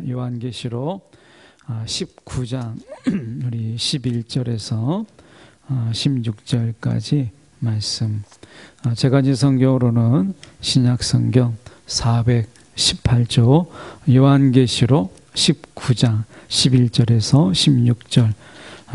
요한계시록 19장 우리 11절에서 16절까지 말씀. 제가 이제 성경으로는 신약성경 418조 요한계시록 19장 11절에서 16절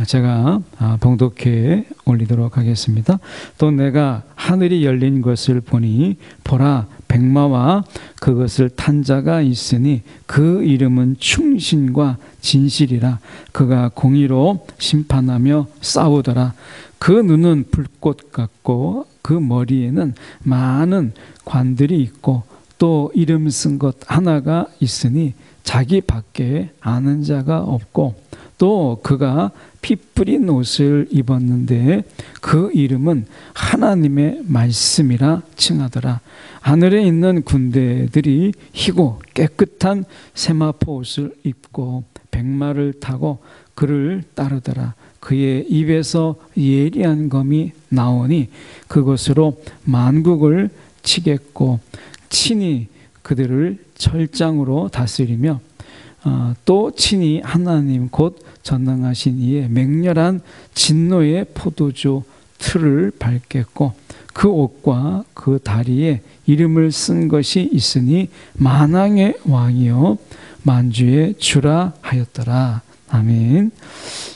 제가 봉독해 올리도록 하겠습니다. 또 내가 하늘이 열린 것을 보니 보라 백마와 그것을 탄 자가 있으니 그 이름은 충신과 진실이라. 그가 공의로 심판하며 싸우더라. 그 눈은 불꽃 같고 그 머리에는 많은 관들이 있고 또 이름 쓴 것 하나가 있으니 자기 밖에 아는 자가 없고 또 그가 피 뿌린 옷을 입었는데 그 이름은 하나님의 말씀이라 칭하더라. 하늘에 있는 군대들이 희고 깨끗한 세마포 옷을 입고 백마를 타고 그를 따르더라. 그의 입에서 예리한 검이 나오니 그것으로 만국을 치겠고 친히 그들을 철장으로 다스리며 또 친히 하나님 곧 전능하신 이의 맹렬한 진노의 포도주 틀을 밟겠고 그 옷과 그 다리에 이름을 쓴 것이 있으니 만왕의 왕이요 만주의 주라 하였더라. 아멘.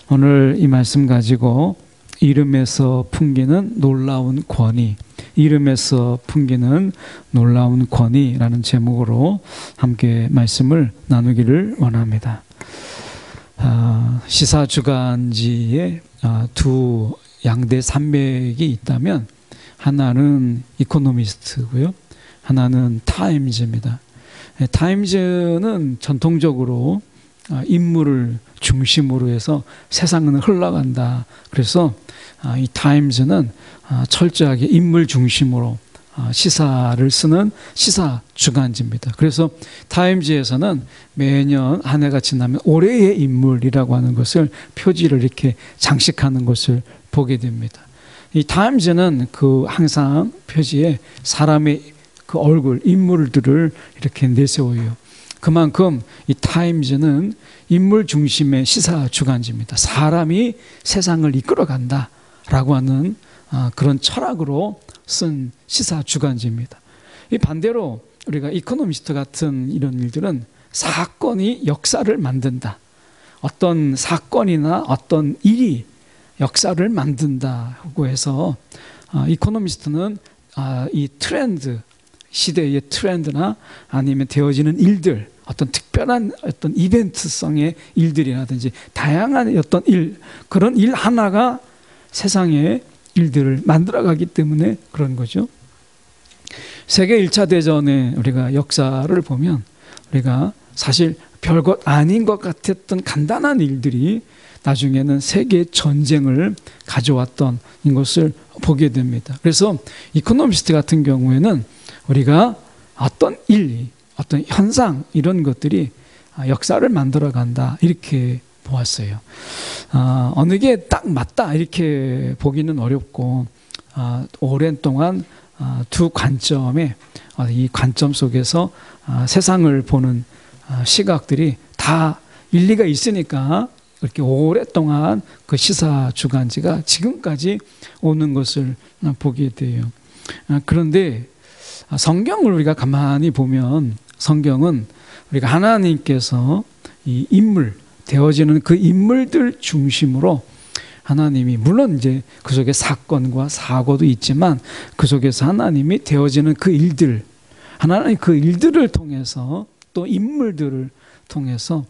오늘 이 말씀 가지고 이름에서 풍기는 놀라운 권위, 이름에서 풍기는 놀라운 권위라는 제목으로 함께 말씀을 나누기를 원합니다. 시사주간지에 두 양대 산맥이 있다면 하나는 이코노미스트고요, 하나는 타임즈입니다. 타임즈는 전통적으로 인물을 중심으로 해서 세상은 흘러간다. 그래서 이 타임즈는 철저하게 인물 중심으로 시사를 쓰는 시사 주간지입니다. 그래서 타임즈에서는 매년 한 해가 지나면 올해의 인물이라고 하는 것을 표지를 이렇게 장식하는 것을 보게 됩니다. 이 타임즈는 항상 표지에 사람의 그 얼굴, 인물들을 이렇게 내세워요. 그만큼 이 타임즈는 인물 중심의 시사 주간지입니다. 사람이 세상을 이끌어간다라고 하는 그런 철학으로 쓴 시사 주간지입니다. 이 반대로 우리가 이코노미스트 같은 이런 일들은 사건이 역사를 만든다. 어떤 사건이나 어떤 일이 역사를 만든다고 해서 이코노미스트는 이 트렌드, 시대의 트렌드나 아니면 되어지는 일들, 어떤 특별한 어떤 이벤트성의 일들이라든지 다양한 어떤 일, 그런 일 하나가 세상의 일들을 만들어가기 때문에 그런 거죠. 세계 1차 대전의 우리가 역사를 보면 우리가 사실 별것 아닌 것 같았던 간단한 일들이 나중에는 세계 전쟁을 가져왔던 것을 보게 됩니다. 그래서 이코노미스트 같은 경우에는 우리가 어떤 일, 어떤 현상 이런 것들이 역사를 만들어간다 이렇게 보았어요. 어느 게 딱 맞다 이렇게 보기는 어렵고 오랜 동안 두 관점에 이 관점 속에서 세상을 보는 시각들이 다 일리가 있으니까 이렇게 오랫동안 그 시사 주간지가 지금까지 오는 것을 보게 돼요. 그런데 성경을 우리가 가만히 보면 성경은 우리가 하나님께서 이 인물, 되어지는 그 인물들 중심으로 하나님이 물론 이제 그 속에 사건과 사고도 있지만 그 속에서 하나님이 되어지는 그 일들, 하나님 그 일들을 통해서 또 인물들을 통해서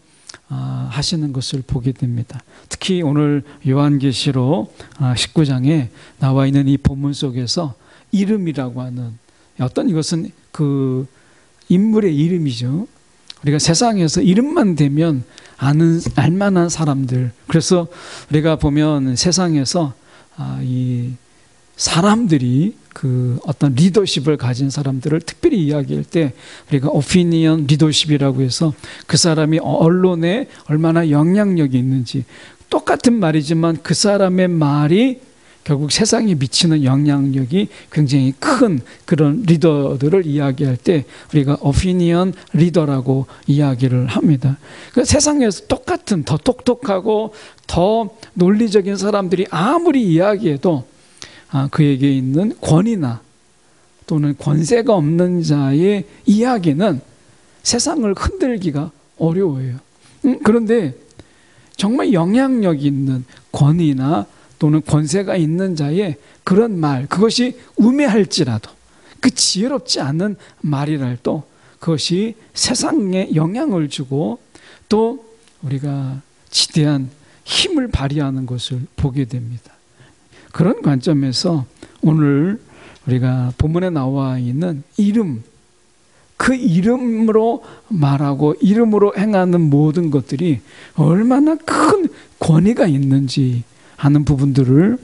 하시는 것을 보게 됩니다. 특히 오늘 요한계시록 19장에 나와 있는 이 본문 속에서 이름이라고 하는 어떤 이것은 그 인물의 이름이죠. 우리가 세상에서 이름만 되면 알만한 사람들. 그래서 우리가 보면 세상에서 이 사람들이 그 어떤 리더십을 가진 사람들을 특별히 이야기할 때 우리가 오피니언 리더십이라고 해서 그 사람이 언론에 얼마나 영향력이 있는지, 똑같은 말이지만 그 사람의 말이 결국 세상에 미치는 영향력이 굉장히 큰 그런 리더들을 이야기할 때 우리가 오피니언 리더라고 이야기를 합니다. 그 세상에서 똑같은 더 똑똑하고 더 논리적인 사람들이 아무리 이야기해도 그에게 있는 권위나 또는 권세가 없는 자의 이야기는 세상을 흔들기가 어려워요. 그런데 정말 영향력 있는 권위나 또는 권세가 있는 자의 그런 말, 그것이 우매할지라도 그 지혜롭지 않은 말이랄도 그것이 세상에 영향을 주고 또 우리가 지대한 힘을 발휘하는 것을 보게 됩니다. 그런 관점에서 오늘 우리가 본문에 나와 있는 이름, 그 이름으로 말하고 이름으로 행하는 모든 것들이 얼마나 큰 권위가 있는지 하는 부분들을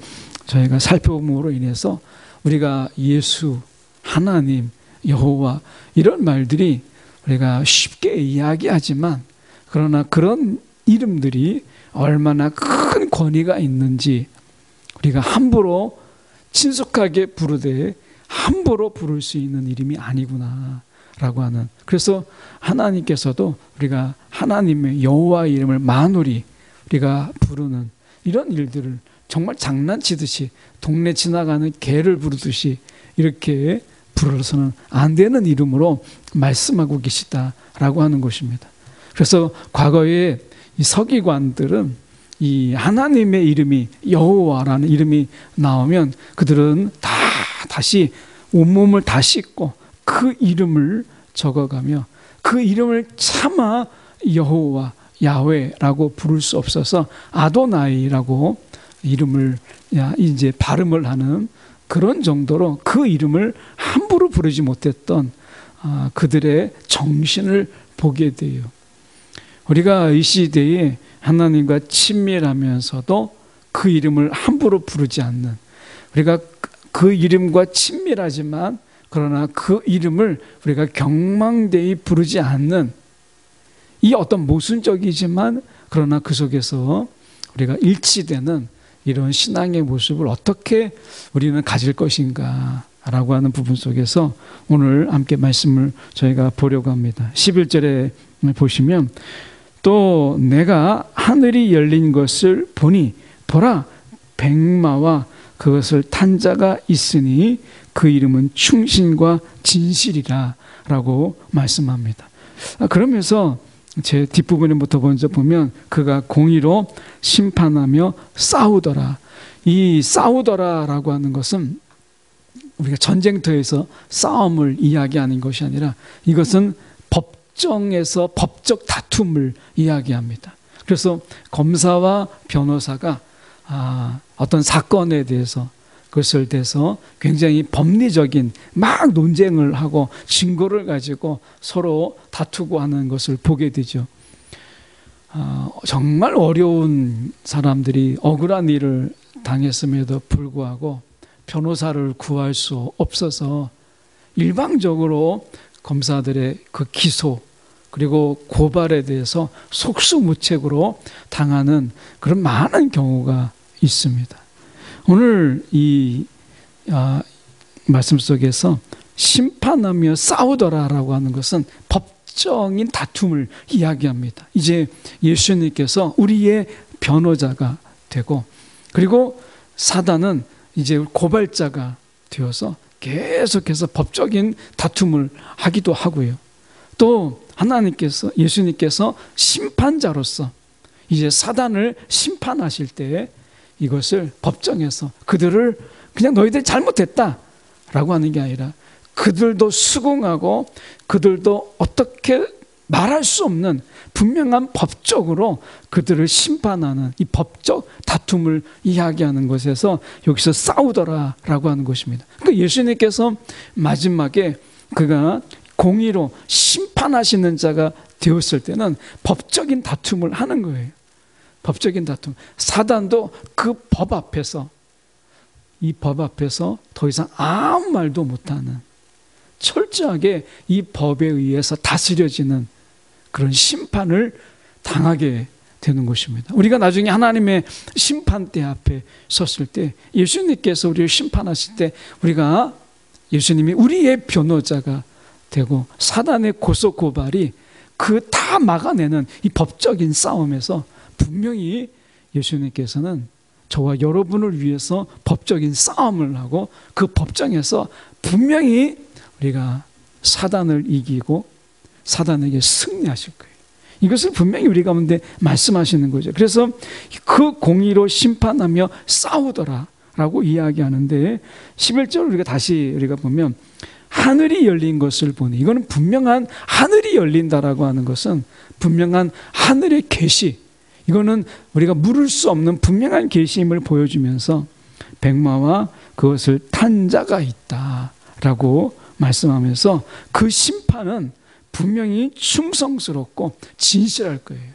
저희가 살펴봄으로 인해서 우리가 예수, 하나님, 여호와 이런 말들이 우리가 쉽게 이야기하지만 그러나 그런 이름들이 얼마나 큰 권위가 있는지 우리가 함부로 친숙하게 부르되 함부로 부를 수 있는 이름이 아니구나 라고 하는, 그래서 하나님께서도 우리가 하나님의 여호와 이름을 만홀히 우리가 부르는 이런 일들을 정말 장난치듯이 동네 지나가는 개를 부르듯이 이렇게 부르서는 안 되는 이름으로 말씀하고 계시다라고 하는 것입니다. 그래서 과거에 이 서기관들은 이 하나님의 이름이 여호와라는 이름이 나오면 그들은 다시 온몸을 다 씻고 그 이름을 적어가며 그 이름을 차마 여호와 야훼라고 부를 수 없어서 아도나이라고 이름을 이제 발음을 하는 그런 정도로 그 이름을 함부로 부르지 못했던 그들의 정신을 보게 돼요. 우리가 이 시대에 하나님과 친밀하면서도 그 이름을 함부로 부르지 않는, 우리가 그 이름과 친밀하지만 그러나 그 이름을 우리가 경망되이 부르지 않는 이 어떤 모순적이지만 그러나 그 속에서 우리가 일치되는 이런 신앙의 모습을 어떻게 우리는 가질 것인가 라고 하는 부분 속에서 오늘 함께 말씀을 저희가 보려고 합니다. 11절에 보시면 또 내가 하늘이 열린 것을 보니 보라 백마와 그것을 탄 자가 있으니 그 이름은 충신과 진실이라 라고 말씀합니다. 그러면서 제 뒷부분부터 먼저 보면 그가 공의로 심판하며 싸우더라. 이 싸우더라라고 하는 것은 우리가 전쟁터에서 싸움을 이야기하는 것이 아니라 이것은 법정에서 법적 다툼을 이야기합니다. 그래서 검사와 변호사가 어떤 사건에 대해서 그것을 대해서 굉장히 법리적인 막 논쟁을 하고 증거를 가지고 서로 다투고 하는 것을 보게 되죠. 정말 어려운 사람들이 억울한 일을 당했음에도 불구하고 변호사를 구할 수 없어서 일방적으로 검사들의 그 기소 그리고 고발에 대해서 속수무책으로 당하는 그런 많은 경우가 있습니다. 오늘 이 말씀 속에서 심판하며 싸우더라라고 하는 것은 법적인 다툼을 이야기합니다. 이제 예수님께서 우리의 변호자가 되고 그리고 사단은 이제 고발자가 되어서 계속해서 법적인 다툼을 하기도 하고요. 또 하나님께서 예수님께서 심판자로서 이제 사단을 심판하실 때 이것을 법정에서 그들을 그냥 너희들이 잘못했다라고 하는 게 아니라 그들도 수긍하고 그들도 어떻게 말할 수 없는 분명한 법적으로 그들을 심판하는 이 법적 다툼을 이야기하는 것에서 여기서 싸우더라라고 하는 것입니다. 그러니까 예수님께서 마지막에 그가 공의로 심판하시는 자가 되었을 때는 법적인 다툼을 하는 거예요. 법적인 다툼. 사단도 그 법 앞에서 이 법 앞에서 더 이상 아무 말도 못하는 철저하게 이 법에 의해서 다스려지는 그런 심판을 당하게 되는 것입니다. 우리가 나중에 하나님의 심판대 앞에 섰을 때 예수님께서 우리를 심판하실 때 우리가 예수님이 우리의 변호자가 되고 사단의 고소 고발이 그 다 막아내는 이 법적인 싸움에서 분명히 예수님께서는 저와 여러분을 위해서 법적인 싸움을 하고 그 법정에서 분명히 우리가 사단을 이기고 사단에게 승리하실 거예요. 이것을 분명히 우리 가운데 말씀하시는 거죠. 그래서 그 공의로 심판하며 싸우더라라고 이야기하는데 11절 우리가 보면 하늘이 열린 것을 보니, 이거는 분명한 하늘이 열린다라고 하는 것은 분명한 하늘의 계시, 이거는 우리가 물을 수 없는 분명한 계시임을 보여주면서 백마와 그것을 탄 자가 있다라고 말씀하면서 그 심판은 분명히 충성스럽고 진실할 거예요.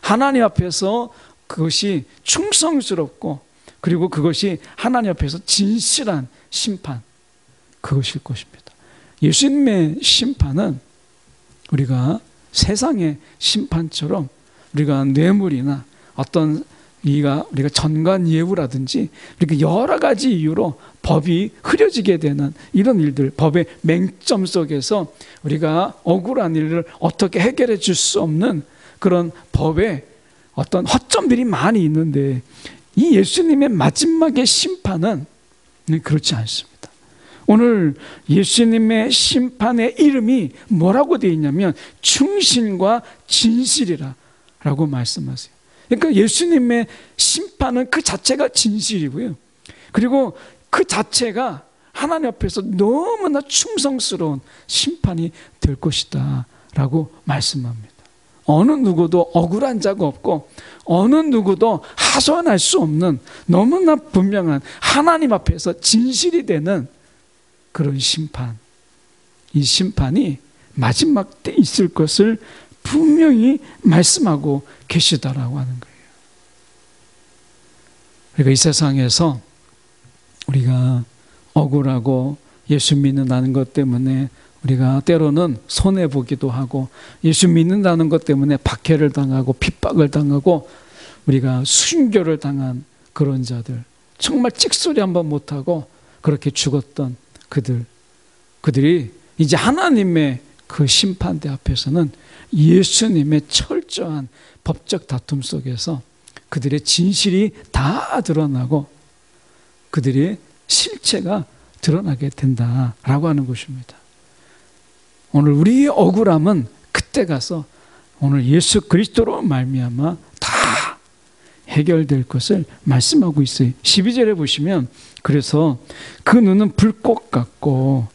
하나님 앞에서 그것이 충성스럽고 그리고 그것이 하나님 앞에서 진실한 심판, 그것일 것입니다. 예수님의 심판은 우리가 세상의 심판처럼 우리가 뇌물이나 어떤 우리가 전관예우라든지 이렇게 여러 가지 이유로 법이 흐려지게 되는 이런 일들, 법의 맹점 속에서 우리가 억울한 일을 어떻게 해결해 줄 수 없는 그런 법에 어떤 허점들이 많이 있는데 이 예수님의 마지막의 심판은 그렇지 않습니다. 오늘 예수님의 심판의 이름이 뭐라고 되어 있냐면 충신과 진실이라 라고 말씀하세요. 그러니까 예수님의 심판은 그 자체가 진실이고요. 그리고 그 자체가 하나님 앞에서 너무나 충성스러운 심판이 될 것이다 라고 말씀합니다. 어느 누구도 억울한 자가 없고 어느 누구도 하소연할 수 없는 너무나 분명한 하나님 앞에서 진실이 되는 그런 심판, 이 심판이 마지막 때 있을 것을 분명히 말씀하고 계시다라고 하는 거예요. 그러니까 이 세상에서 우리가 억울하고 예수 믿는다는 것 때문에 우리가 때로는 손해보기도 하고 예수 믿는다는 것 때문에 박해를 당하고 핍박을 당하고 우리가 순교를 당한 그런 자들, 정말 찍소리 한번 못하고 그렇게 죽었던 그들이 이제 하나님의 그 심판대 앞에서는 예수님의 철저한 법적 다툼 속에서 그들의 진실이 다 드러나고 그들의 실체가 드러나게 된다라고 하는 것입니다. 오늘 우리의 억울함은 그때 가서 오늘 예수 그리스도로 말미암아 다 해결될 것을 말씀하고 있어요. 12절에 보시면 그래서 그 눈은 불꽃 같고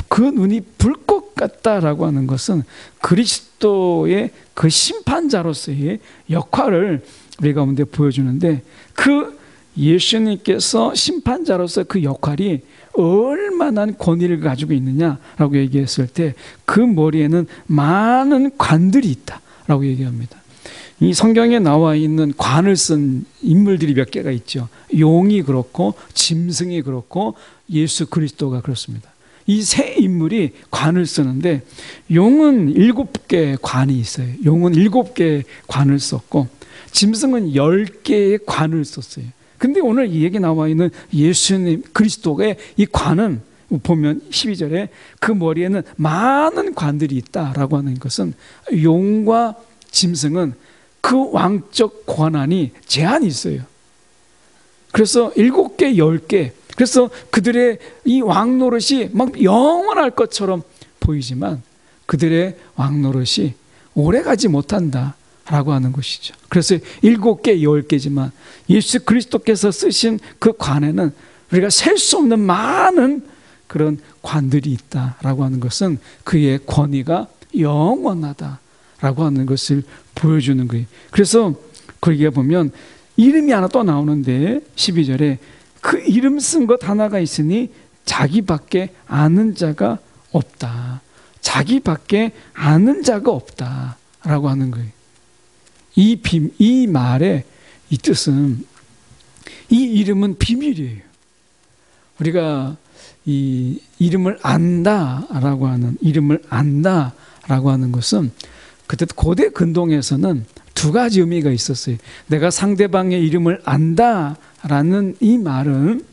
그 눈이 불꽃 같다라고 하는 것은 그리스도의 그 심판자로서의 역할을 우리 가운데 보여주는데 그 예수님께서 심판자로서 그 역할이 얼마나 권위를 가지고 있느냐라고 얘기했을 때 그 머리에는 많은 관들이 있다라고 얘기합니다. 이 성경에 나와 있는 관을 쓴 인물들이 몇 개가 있죠. 용이 그렇고 짐승이 그렇고 예수 그리스도가 그렇습니다. 이 세 인물이 관을 쓰는데 용은 7개의 관이 있어요. 용은 7개의 관을 썼고 짐승은 10개의 관을 썼어요. 근데 오늘 이 얘기 나와 있는 예수님 그리스도의 이 관은 보면 12절에 그 머리에는 많은 관들이 있다라고 하는 것은 용과 짐승은 그 왕적 권한이 제한이 있어요. 그래서 7개, 10개. 그래서 그들의 이 왕노릇이 막 영원할 것처럼 보이지만 그들의 왕노릇이 오래가지 못한다라고 하는 것이죠. 그래서 7개, 10개지만 예수 그리스도께서 쓰신 그 관에는 우리가 셀 수 없는 많은 그런 관들이 있다라고 하는 것은 그의 권위가 영원하다라고 하는 것을 보여주는 거예요. 그래서 거기에 보면 이름이 하나 또 나오는데 12절에 그 이름 쓴 것 하나가 있으니 자기밖에 아는 자가 없다. 자기밖에 아는 자가 없다라고 하는 거예요. 이 말의 이 뜻은 이 이름은 비밀이에요. 우리가 이 이름을 안다라고 하는 것은 그때 고대 근동에서는 두 가지 의미가 있었어요. 내가 상대방의 이름을 안다라는 이 말은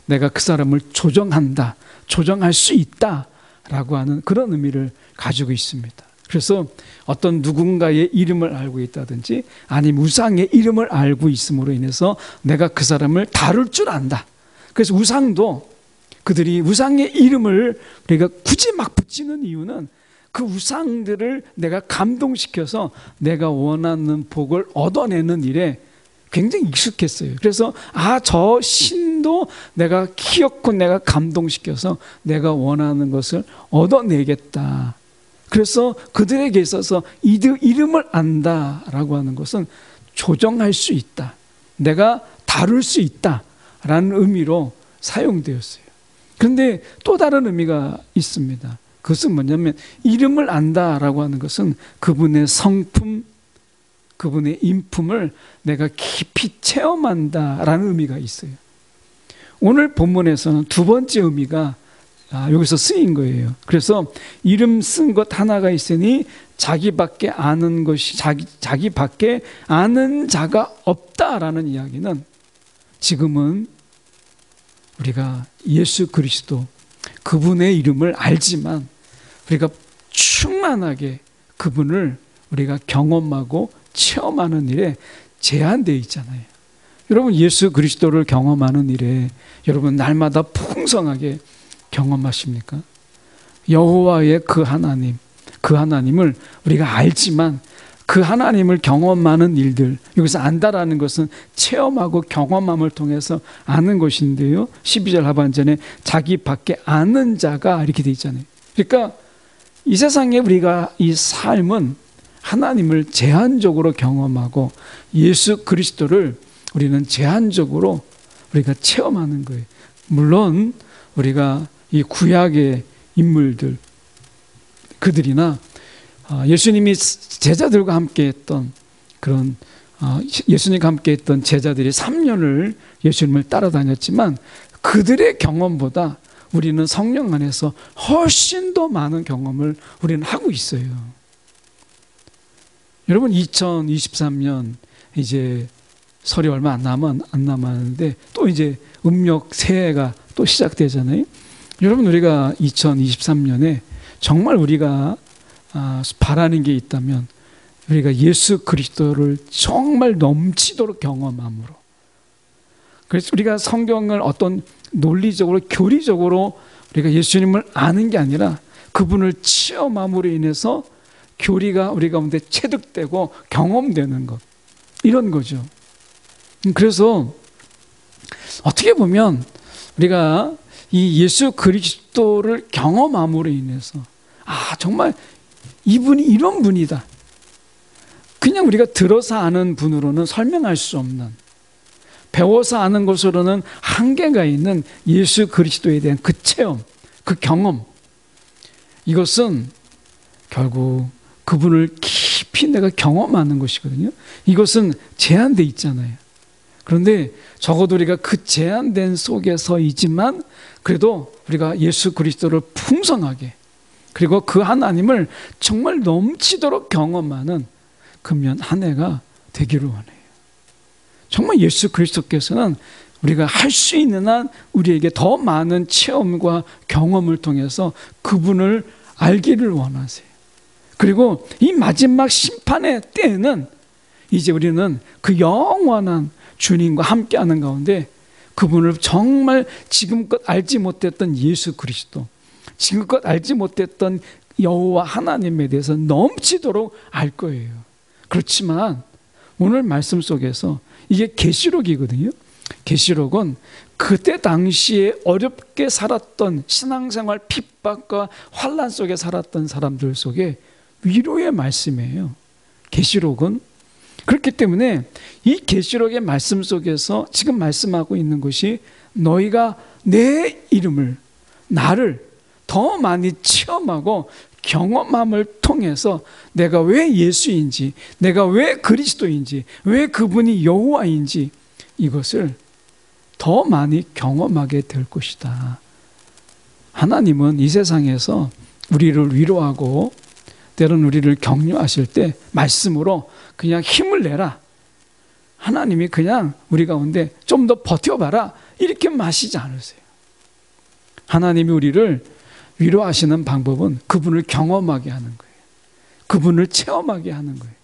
내가 그 사람을 조정한다, 조정할 수 있다라고 하는 그런 의미를 가지고 있습니다. 그래서 어떤 누군가의 이름을 알고 있다든지 아니면 우상의 이름을 알고 있음으로 인해서 내가 그 사람을 다룰 줄 안다. 그래서 우상도 그들이 우상의 이름을 우리가 굳이 막 붙이는 이유는 그 우상들을 내가 감동시켜서 내가 원하는 복을 얻어내는 일에 굉장히 익숙했어요. 그래서 저 신도 내가 키웠고 내가 감동시켜서 내가 원하는 것을 얻어내겠다. 그래서 그들에게 있어서 이름을 안다라고 하는 것은 조정할 수 있다. 내가 다룰 수 있다라는 의미로 사용되었어요. 그런데 또 다른 의미가 있습니다. 그것은 뭐냐면 이름을 안다라고 하는 것은 그분의 성품, 그분의 인품을 내가 깊이 체험한다라는 의미가 있어요. 오늘 본문에서는 두 번째 의미가 여기서 쓰인 거예요. 그래서 이름 쓴 것 하나가 있으니 자기밖에 아는 것이 자기밖에 아는 자가 없다라는 이야기는 지금은 우리가 예수 그리스도 그분의 이름을 알지만 우리가 충만하게 그분을 우리가 경험하고 체험하는 일에 제한되어 있잖아요. 여러분 예수 그리스도를 경험하는 일에 여러분 날마다 풍성하게 경험하십니까? 여호와의 그 하나님을 우리가 알지만 그 하나님을 경험하는 일들, 여기서 안다라는 것은 체험하고 경험함을 통해서 아는 것인데요. 12절 하반전에 자기 밖에 아는 자가 이렇게 돼 있잖아요. 그러니까 이 세상에 우리가 이 삶은 하나님을 제한적으로 경험하고 예수 그리스도를 우리는 제한적으로 우리가 체험하는 거예요. 물론 우리가 이 구약의 인물들 그들이나 예수님이 제자들과 함께 했던 그런 예수님과 함께 했던 제자들이 3년을 예수님을 따라다녔지만 그들의 경험보다 우리는 성령 안에서 훨씬 더 많은 경험을 우리는 하고 있어요. 여러분 2023년 이제 설이 얼마 안 남았는데 또 이제 음력 새해가 또 시작되잖아요. 여러분 우리가 2023년에 정말 우리가 바라는 게 있다면 우리가 예수 그리스도를 정말 넘치도록 경험함으로, 그래서 우리가 성경을 어떤 논리적으로 교리적으로 우리가 예수님을 아는 게 아니라 그분을 체험함으로 인해서 교리가 우리 가운데 체득되고 경험되는 것, 이런 거죠. 그래서 어떻게 보면 우리가 이 예수 그리스도를 경험함으로 인해서 정말 이분이 이런 분이다. 그냥 우리가 들어서 아는 분으로는 설명할 수 없는, 배워서 아는 것으로는 한계가 있는 예수 그리스도에 대한 그 체험, 그 경험, 이것은 결국 그분을 깊이 내가 경험하는 것이거든요. 이것은 제한되어 있잖아요. 그런데 적어도 우리가 그 제한된 속에서이지만 그래도 우리가 예수 그리스도를 풍성하게, 그리고 그 하나님을 정말 넘치도록 경험하는 금년 한 해가 되기를 원해요. 정말 예수 그리스도께서는 우리가 할 수 있는 한 우리에게 더 많은 체험과 경험을 통해서 그분을 알기를 원하세요. 그리고 이 마지막 심판의 때에는 이제 우리는 그 영원한 주님과 함께하는 가운데 그분을 정말 지금껏 알지 못했던 예수 그리스도, 지금껏 알지 못했던 여호와 하나님에 대해서 넘치도록 알 거예요. 그렇지만 오늘 말씀 속에서 이게 계시록이거든요. 계시록은 그때 당시에 어렵게 살았던 신앙생활 핍박과 환난 속에 살았던 사람들 속에 위로의 말씀이에요. 계시록은. 그렇기 때문에 이 계시록의 말씀 속에서 지금 말씀하고 있는 것이 너희가 내 이름을, 나를 더 많이 체험하고 경험함을 통해서 내가 왜 예수인지, 내가 왜 그리스도인지, 왜 그분이 여호와인지 이것을 더 많이 경험하게 될 것이다. 하나님은 이 세상에서 우리를 위로하고 때로는 우리를 격려하실 때 말씀으로 그냥 힘을 내라. 하나님이 그냥 우리 가운데 좀 더 버텨봐라. 이렇게 마시지 않으세요. 하나님이 우리를 위로하시는 방법은 그분을 경험하게 하는 거예요. 그분을 체험하게 하는 거예요.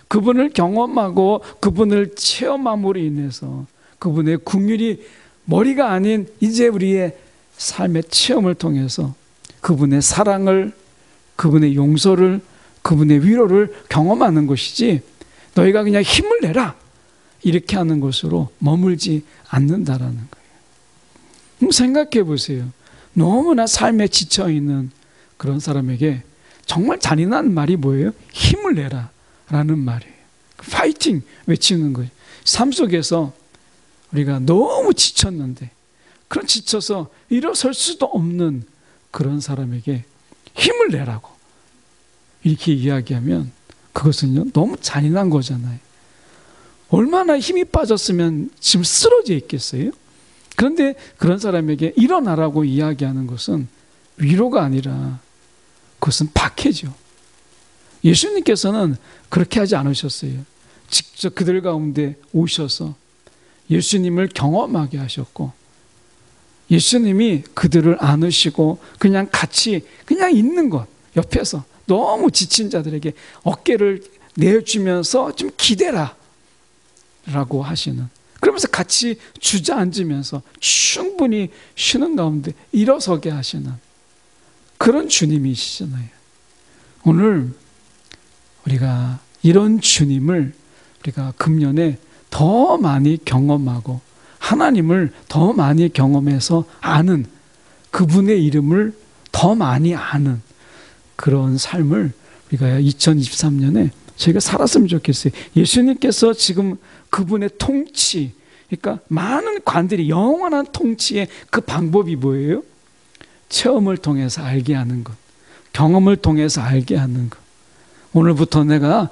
그분을 경험하고 그분을 체험함으로 인해서 그분의 긍휼이 머리가 아닌 이제 우리의 삶의 체험을 통해서 그분의 사랑을, 그분의 용서를, 그분의 위로를 경험하는 것이지 너희가 그냥 힘을 내라 이렇게 하는 것으로 머물지 않는다라는 거예요. 생각해 보세요. 너무나 삶에 지쳐있는 그런 사람에게 정말 잔인한 말이 뭐예요? 힘을 내라 라는 말이에요. 파이팅 외치는 거예요. 삶 속에서 우리가 너무 지쳤는데 그런 지쳐서 일어설 수도 없는 그런 사람에게 힘을 내라고 이렇게 이야기하면 그것은요 너무 잔인한 거잖아요. 얼마나 힘이 빠졌으면 지금 쓰러져 있겠어요? 그런데 그런 사람에게 일어나라고 이야기하는 것은 위로가 아니라 그것은 박해죠. 예수님께서는 그렇게 하지 않으셨어요. 직접 그들 가운데 오셔서 예수님을 경험하게 하셨고 예수님이 그들을 안으시고 그냥 같이 그냥 있는 것 옆에서 너무 지친 자들에게 어깨를 내주면서 좀 기대라 라고 하시는, 그러면서 같이 주저앉으면서 충분히 쉬는 가운데 일어서게 하시는 그런 주님이시잖아요. 오늘 우리가 이런 주님을 우리가 금년에 더 많이 경험하고 하나님을 더 많이 경험해서 아는, 그분의 이름을 더 많이 아는 그런 삶을 우리가 2023년에 저희가 살았으면 좋겠어요. 예수님께서 지금 그분의 통치, 그러니까 많은 관들이 영원한 통치의 그 방법이 뭐예요? 체험을 통해서 알게 하는 것, 경험을 통해서 알게 하는 것. 오늘부터 내가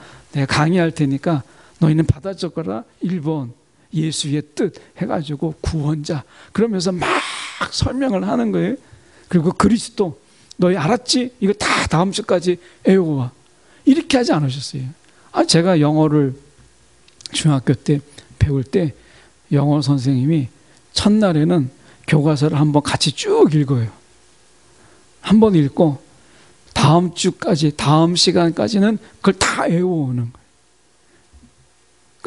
강의할 테니까 너희는 받아 적어라. 1번 예수의 뜻 해가지고 구원자, 그러면서 막 설명을 하는 거예요. 그리고 그리스도 너희 알았지? 이거 다 다음 주까지 외워와. 이렇게 하지 않으셨어요. 제가 영어를 중학교 때 배울 때 영어 선생님이 첫날에는 교과서를 한번 같이 쭉 읽어요. 한번 읽고 다음 주까지, 다음 시간까지는 그걸 다 외워오는 거예요.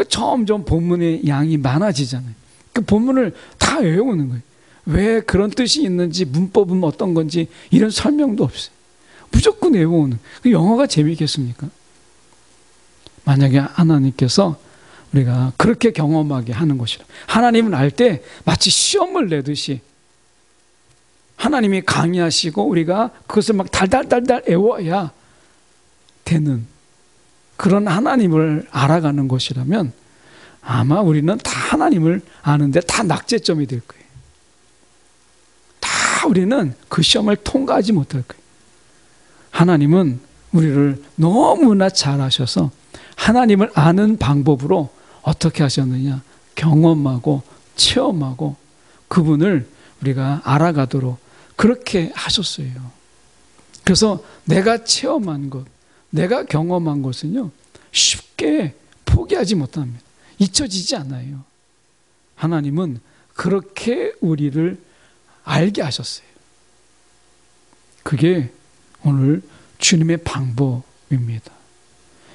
점점 본문의 양이 많아지잖아요. 그 본문을 다 외우는 거예요. 왜 그런 뜻이 있는지, 문법은 어떤 건지 이런 설명도 없어요. 무조건 외우는. 그 영어가 재미있겠습니까? 만약에 하나님께서 우리가 그렇게 경험하게 하는 것이라, 하나님은 알 때 마치 시험을 내듯이 하나님이 강의하시고 우리가 그것을 막 달달달달 외워야 되는 그런 하나님을 알아가는 것이라면 아마 우리는 다 하나님을 아는데 다 낙제점이 될 거예요. 다 우리는 그 시험을 통과하지 못할 거예요. 하나님은 우리를 너무나 잘 아셔서 하나님을 아는 방법으로 어떻게 하셨느냐, 경험하고 체험하고 그분을 우리가 알아가도록 그렇게 하셨어요. 그래서 내가 체험한 것, 내가 경험한 것은요 쉽게 포기하지 못합니다. 잊혀지지 않아요. 하나님은 그렇게 우리를 알게 하셨어요. 그게 오늘 주님의 방법입니다.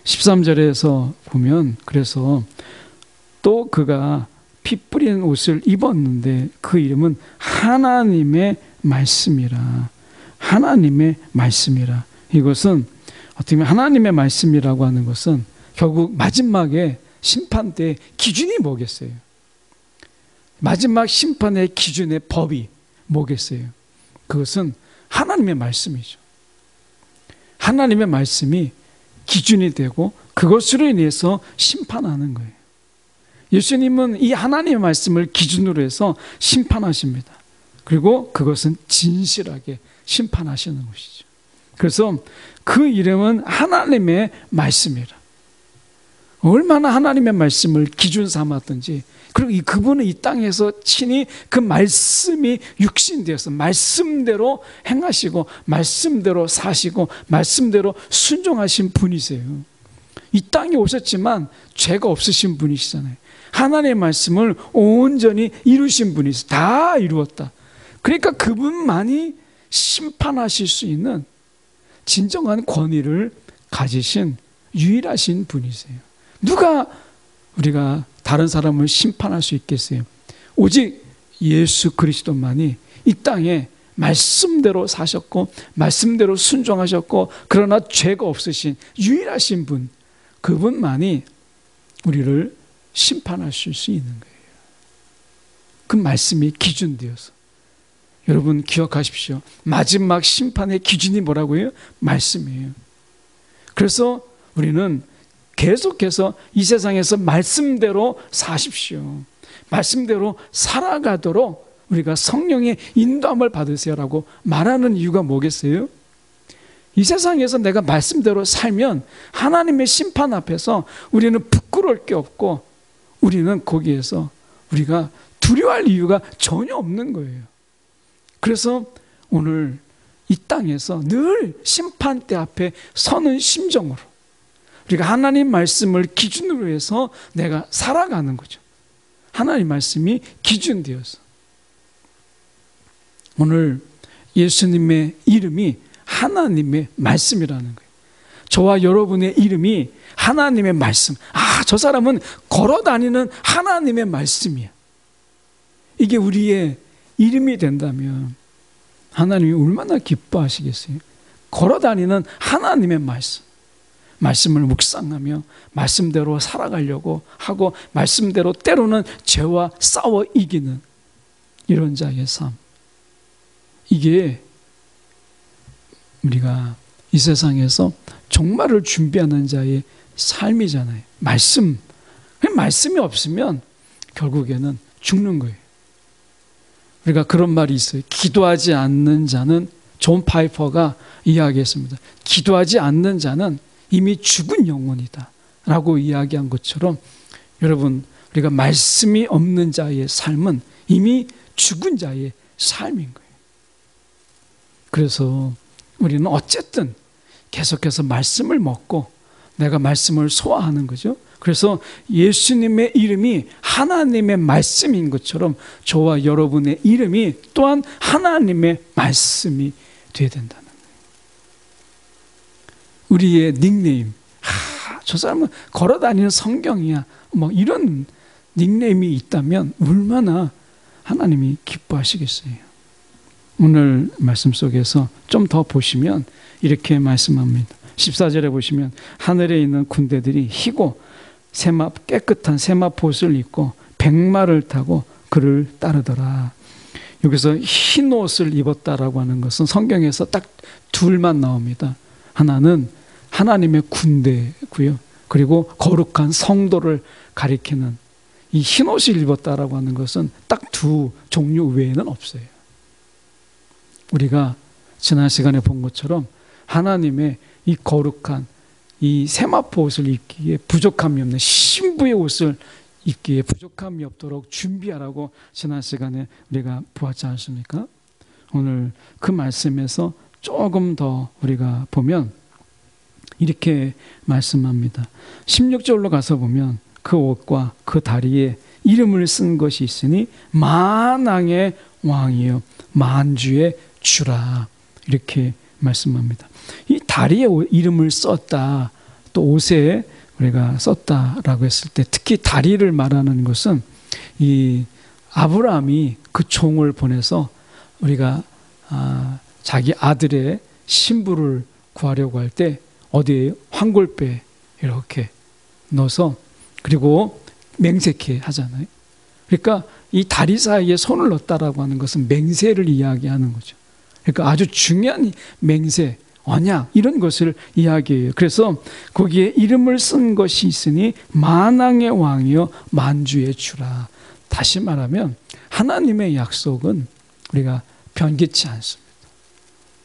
13절에서 보면, 그래서 또 그가 피 뿌린 옷을 입었는데 그 이름은 하나님의 말씀이라. 하나님의 말씀이라. 이것은 어떻게 보면 하나님의 말씀이라고 하는 것은 결국 마지막에 심판 때 기준이 뭐겠어요? 마지막 심판의 기준의 법이 뭐겠어요? 그것은 하나님의 말씀이죠. 하나님의 말씀이 기준이 되고 그것으로 인해서 심판하는 거예요. 예수님은 이 하나님의 말씀을 기준으로 해서 심판하십니다. 그리고 그것은 진실하게 심판하시는 것이죠. 그래서 그 이름은 하나님의 말씀이라. 얼마나 하나님의 말씀을 기준 삼았든지, 그리고 그분은 이 땅에서 친히 그 말씀이 육신되어서 말씀대로 행하시고 말씀대로 사시고 말씀대로 순종하신 분이세요. 이 땅에 오셨지만 죄가 없으신 분이시잖아요. 하나님의 말씀을 온전히 이루신 분이세요. 다 이루었다. 그러니까 그분만이 심판하실 수 있는 진정한 권위를 가지신 유일하신 분이세요. 누가 우리가 다른 사람을 심판할 수 있겠어요? 오직 예수 그리스도만이 이 땅에 말씀대로 사셨고 말씀대로 순종하셨고 그러나 죄가 없으신 유일하신 분, 그분만이 우리를 심판하실 수 있는 거예요. 그 말씀이 기준되어서. 여러분 기억하십시오. 마지막 심판의 기준이 뭐라고요? 말씀이에요. 그래서 우리는 계속해서 이 세상에서 말씀대로 사십시오. 말씀대로 살아가도록 우리가 성령의 인도함을 받으세요라고 말하는 이유가 뭐겠어요? 이 세상에서 내가 말씀대로 살면 하나님의 심판 앞에서 우리는 부끄러울 게 없고 우리는 거기에서 우리가 두려워할 이유가 전혀 없는 거예요. 그래서 오늘 이 땅에서 늘 심판대 앞에 서는 심정으로 우리가 하나님 말씀을 기준으로 해서 내가 살아가는 거죠. 하나님 말씀이 기준되어서. 오늘 예수님의 이름이 하나님의 말씀이라는 거예요. 저와 여러분의 이름이 하나님의 말씀. 저 사람은 걸어다니는 하나님의 말씀이야. 이게 우리의 이름이 된다면 하나님이 얼마나 기뻐하시겠어요? 걸어다니는 하나님의 말씀. 말씀을 묵상하며 말씀대로 살아가려고 하고 말씀대로 때로는 죄와 싸워 이기는 이런 자의 삶. 이게 우리가 이 세상에서 종말을 준비하는 자의 삶이잖아요. 말씀이 없으면 결국에는 죽는 거예요. 우리가 그런 말이 있어요. 기도하지 않는 자는, 존 파이퍼가 이야기했습니다. 기도하지 않는 자는 이미 죽은 영혼이다 라고 이야기한 것처럼 여러분, 우리가 말씀이 없는 자의 삶은 이미 죽은 자의 삶인 거예요. 그래서 우리는 어쨌든 계속해서 말씀을 먹고 내가 말씀을 소화하는 거죠. 그래서 예수님의 이름이 하나님의 말씀인 것처럼 저와 여러분의 이름이 또한 하나님의 말씀이 되어야 된다는 거예요. 우리의 닉네임, 저 사람은 걸어다니는 성경이야, 뭐 이런 닉네임이 있다면 얼마나 하나님이 기뻐하시겠어요. 오늘 말씀 속에서 좀 더 보시면 이렇게 말씀합니다. 14절에 보시면 하늘에 있는 군대들이 희고 깨끗한 세마포옷을 입고 백마를 타고 그를 따르더라. 여기서 흰 옷을 입었다라고 하는 것은 성경에서 딱 둘만 나옵니다. 하나는 하나님의 군대고요. 그리고 거룩한 성도를 가리키는 이 흰 옷을 입었다라고 하는 것은 딱 두 종류 외에는 없어요. 우리가 지난 시간에 본 것처럼 하나님의 이 거룩한 이 세마포 옷을 입기에 부족함이 없는 신부의 옷을 입기에 부족함이 없도록 준비하라고 지난 시간에 우리가 보았지 않습니까? 오늘 그 말씀에서 조금 더 우리가 보면 이렇게 말씀합니다. 16절로 가서 보면 그 옷과 그 다리에 이름을 쓴 것이 있으니 만왕의 왕이요 만주의 주라, 이렇게 말씀합니다. 이 다리에 이름을 썼다, 또 옷에 우리가 썼다라고 했을 때 특히 다리를 말하는 것은 이 아브라함이 그 종을 보내서 우리가 자기 아들의 신부를 구하려고 할 때 어디에 황골배에 이렇게 넣어서 그리고 맹세케 하잖아요. 그러니까 이 다리 사이에 손을 넣었다라고 하는 것은 맹세를 이야기하는 거죠. 그러니까 아주 중요한 맹세, 언약 이런 것을 이야기해요. 그래서 거기에 이름을 쓴 것이 있으니 만왕의 왕이요 만주의 주라. 다시 말하면 하나님의 약속은 우리가 변개치 않습니다.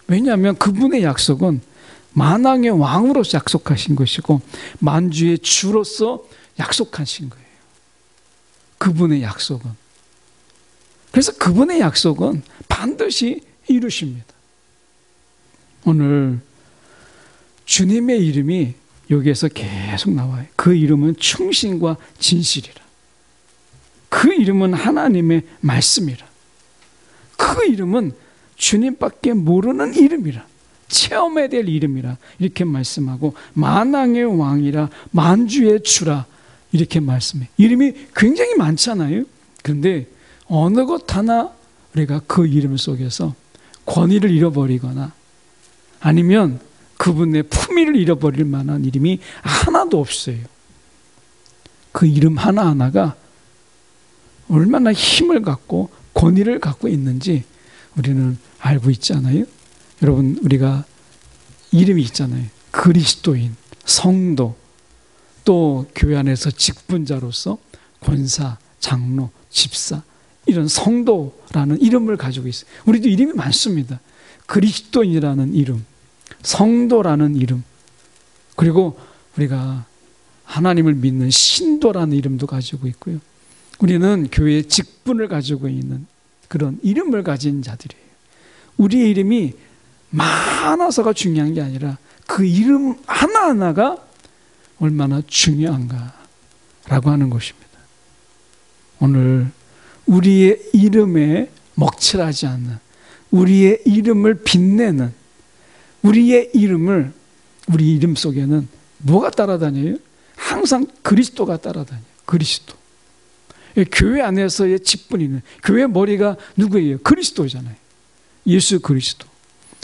왜냐하면 그분의 약속은 만왕의 왕으로서 약속하신 것이고 만주의 주로서 약속하신 거예요. 그분의 약속은. 그래서 그분의 약속은 반드시 이루십니다. 오늘 주님의 이름이 여기에서 계속 나와요. 그 이름은 충신과 진실이라. 그 이름은 하나님의 말씀이라. 그 이름은 주님밖에 모르는 이름이라. 체험해야 될 이름이라. 이렇게 말씀하고 만왕의 왕이라 만주의 주라. 이렇게 말씀해. 이름이 굉장히 많잖아요. 그런데 어느 것 하나 우리가 그 이름 속에서 권위를 잃어버리거나 아니면 그분의 품위를 잃어버릴 만한 이름이 하나도 없어요. 그 이름 하나하나가 얼마나 힘을 갖고 권위를 갖고 있는지 우리는 알고 있잖아요. 여러분, 우리가 이름이 있잖아요. 그리스도인, 성도, 또 교회 안에서 직분자로서 권사, 장로, 집사, 이런 성도라는 이름을 가지고 있어요. 우리도 이름이 많습니다. 그리스도인이라는 이름, 성도라는 이름, 그리고 우리가 하나님을 믿는 신도라는 이름도 가지고 있고요. 우리는 교회의 직분을 가지고 있는 그런 이름을 가진 자들이에요. 우리의 이름이 많아서가 중요한 게 아니라 그 이름 하나하나가 얼마나 중요한가라고 하는 것입니다. 오늘 우리의 이름에 먹칠하지 않는, 우리의 이름을 빛내는, 우리의 이름을, 우리 이름 속에는 뭐가 따라다녀요? 항상 그리스도가 따라다녀요. 그리스도. 교회 안에서의 직분이는, 교회 머리가 누구예요? 그리스도잖아요. 예수 그리스도.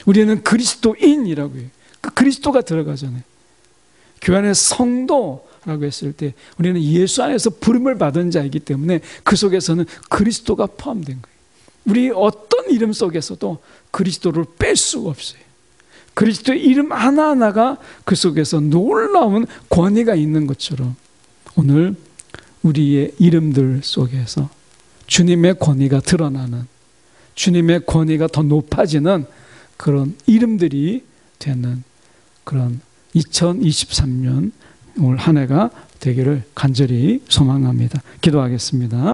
우리는 그리스도인이라고 해요. 그 그리스도가 들어가잖아요. 교회 안에 성도라고 했을 때 우리는 예수 안에서 부름을 받은 자이기 때문에 그 속에서는 그리스도가 포함된 거예요. 우리 어떤 이름 속에서도 그리스도를 뺄 수가 없어요. 그리스도의 이름 하나하나가 그 속에서 놀라운 권위가 있는 것처럼 오늘 우리의 이름들 속에서 주님의 권위가 드러나는, 주님의 권위가 더 높아지는 그런 이름들이 되는 그런 2023년 올 한 해가 되기를 간절히 소망합니다. 기도하겠습니다.